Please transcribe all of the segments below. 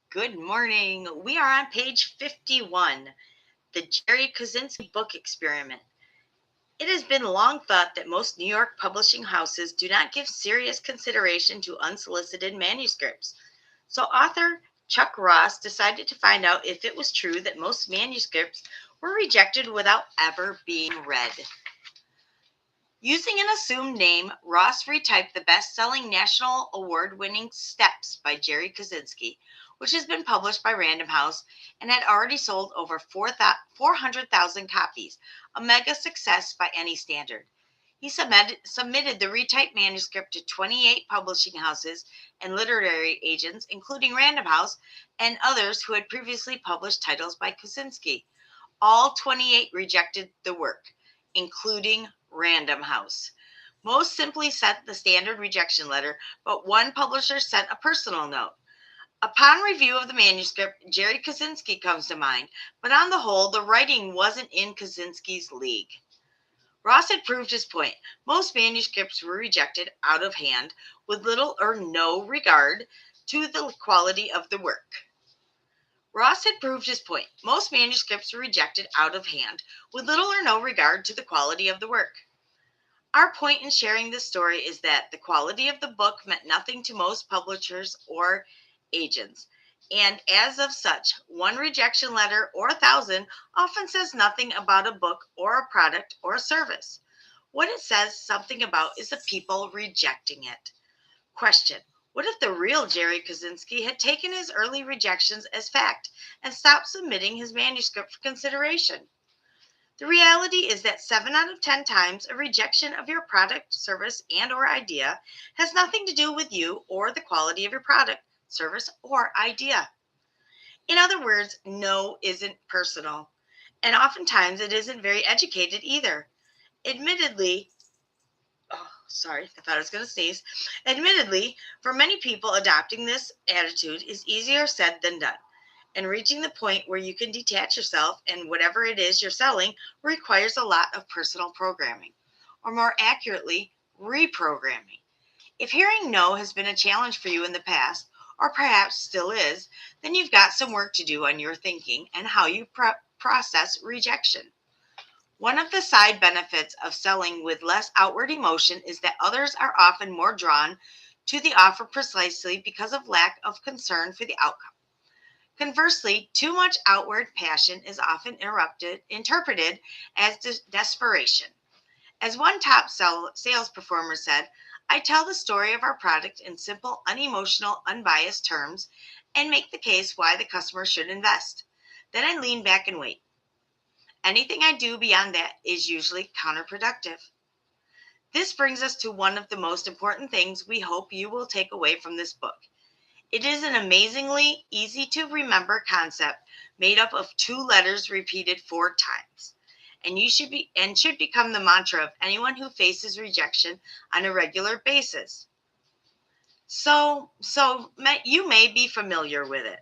Good morning. We are on page 51, the Jerry Kaczynski book experiment. It has been long thought that most New York publishing houses do not give serious consideration to unsolicited manuscripts. So author Chuck Ross decided to find out if it was true that most manuscripts were rejected without ever being read. Using an assumed name, Ross retyped the best-selling national award-winning Steps by Jerry Kaczynski, which has been published by Random House and had already sold over 400,000 copies, a mega success by any standard. He submitted the retyped manuscript to 28 publishing houses and literary agents, including Random House and others who had previously published titles by Kaczynski. All 28 rejected the work, including Random House. Most simply sent the standard rejection letter, but one publisher sent a personal note. Upon review of the manuscript, Jerry Kaczynski comes to mind, but on the whole, the writing wasn't in Kaczynski's league. Ross had proved his point. Most manuscripts were rejected out of hand with little or no regard to the quality of the work. Ross had proved his point. Most manuscripts were rejected out of hand, with little or no regard to the quality of the work. Our point in sharing this story is that the quality of the book meant nothing to most publishers or agents. And as of such, one rejection letter or 1,000 often says nothing about a book or a product or a service. What it says something about is the people rejecting it. Question: what if the real Jerry Kaczynski had taken his early rejections as fact and stopped submitting his manuscript for consideration? The reality is that 7 out of 10 times a rejection of your product, service, and or idea has nothing to do with you or the quality of your product, service, or idea. In other words, no isn't personal. And oftentimes it isn't very educated either. Admittedly, sorry, I thought I was going to sneeze. Admittedly, for many people, adopting this attitude is easier said than done. And reaching the point where you can detach yourself and whatever it is you're selling requires a lot of personal programming, or more accurately, reprogramming. If hearing no has been a challenge for you in the past, or perhaps still is, then you've got some work to do on your thinking and how you process rejection. One of the side benefits of selling with less outward emotion is that others are often more drawn to the offer precisely because of lack of concern for the outcome. Conversely, too much outward passion is often interpreted as desperation. As one top sales performer said, I tell the story of our product in simple, unemotional, unbiased terms and make the case why the customer should invest. Then I lean back and wait. Anything I do beyond that is usually counterproductive. This brings us to one of the most important things we hope you will take away from this book. It is an amazingly easy to remember concept made up of 2 letters repeated 4 times. And should become the mantra of anyone who faces rejection on a regular basis. So you may be familiar with it.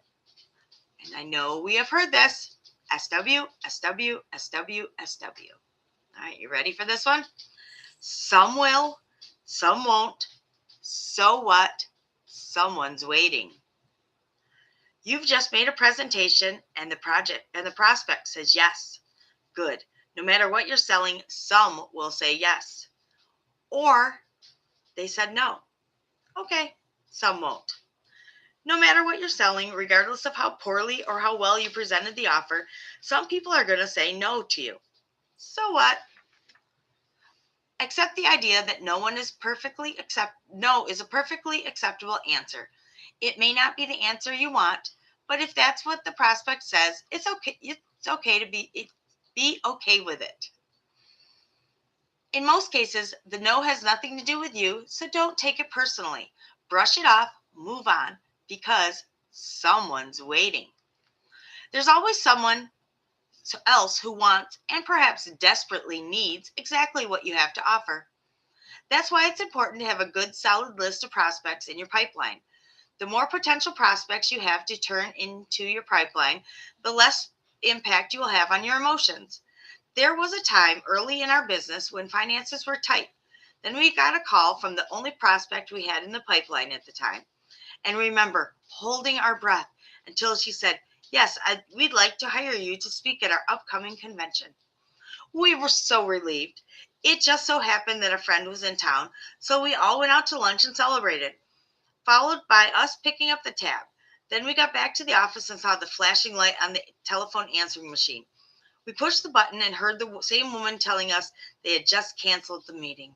And I know we have heard this. SW, SW, SW, SW. All right, you ready for this one? Some will, some won't. So what? Someone's waiting. You've just made a presentation and the prospect says yes. Good. No matter what you're selling, some will say yes. Or they said no. Okay, some won't. No matter what you're selling, regardless of how poorly or how well you presented the offer, some people are going to say no to you. So what? Accept the idea that no is a perfectly acceptable answer. It may not be the answer you want, but if that's what the prospect says, it's okay. It's okay to be okay with it. In most cases, the no has nothing to do with you, so don't take it personally. Brush it off, move on, because someone's waiting. There's always someone else who wants and perhaps desperately needs exactly what you have to offer. That's why it's important to have a good, solid list of prospects in your pipeline. The more potential prospects you have to turn into your pipeline, the less impact you will have on your emotions. There was a time early in our business when finances were tight. Then we got a call from the only prospect we had in the pipeline at the time. And remember, holding our breath until she said, "Yes, we'd like to hire you to speak at our upcoming convention." We were so relieved. It just so happened that a friend was in town, so we all went out to lunch and celebrated, followed by us picking up the tab. Then we got back to the office and saw the flashing light on the telephone answering machine. We pushed the button and heard the same woman telling us they had just canceled the meeting.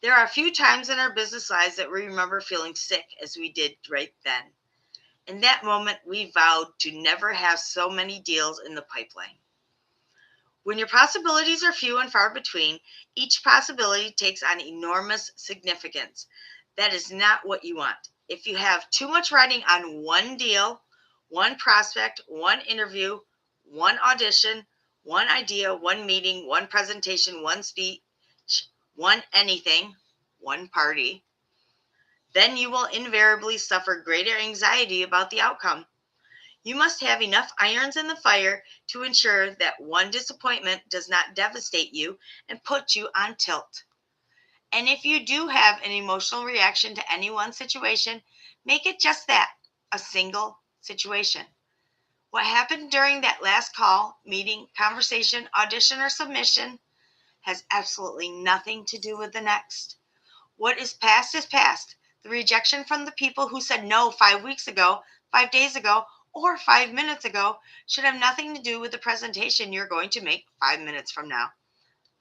There are a few times in our business lives that we remember feeling sick as we did right then. In that moment, we vowed to never have so many deals in the pipeline. When your possibilities are few and far between, each possibility takes on enormous significance. That is not what you want. If you have too much riding on one deal, one prospect, one interview, one audition, one idea, one meeting, one presentation, one speech, one anything, one party, then you will invariably suffer greater anxiety about the outcome. You must have enough irons in the fire to ensure that one disappointment does not devastate you and put you on tilt. And if you do have an emotional reaction to any one situation, make it just that, a single situation. What happened during that last call, meeting, conversation, audition, or submission has absolutely nothing to do with the next. What is past is past. The rejection from the people who said no 5 weeks ago, 5 days ago, or 5 minutes ago should have nothing to do with the presentation you're going to make 5 minutes from now,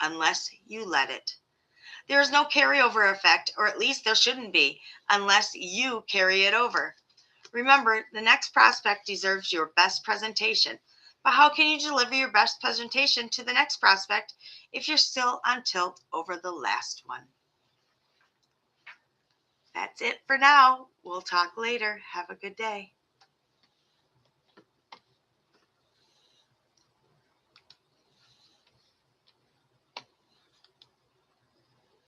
unless you let it. There is no carryover effect, or at least there shouldn't be, unless you carry it over. Remember, the next prospect deserves your best presentation. But how can you deliver your best presentation to the next prospect if you're still on tilt over the last one? That's it for now. We'll talk later. Have a good day.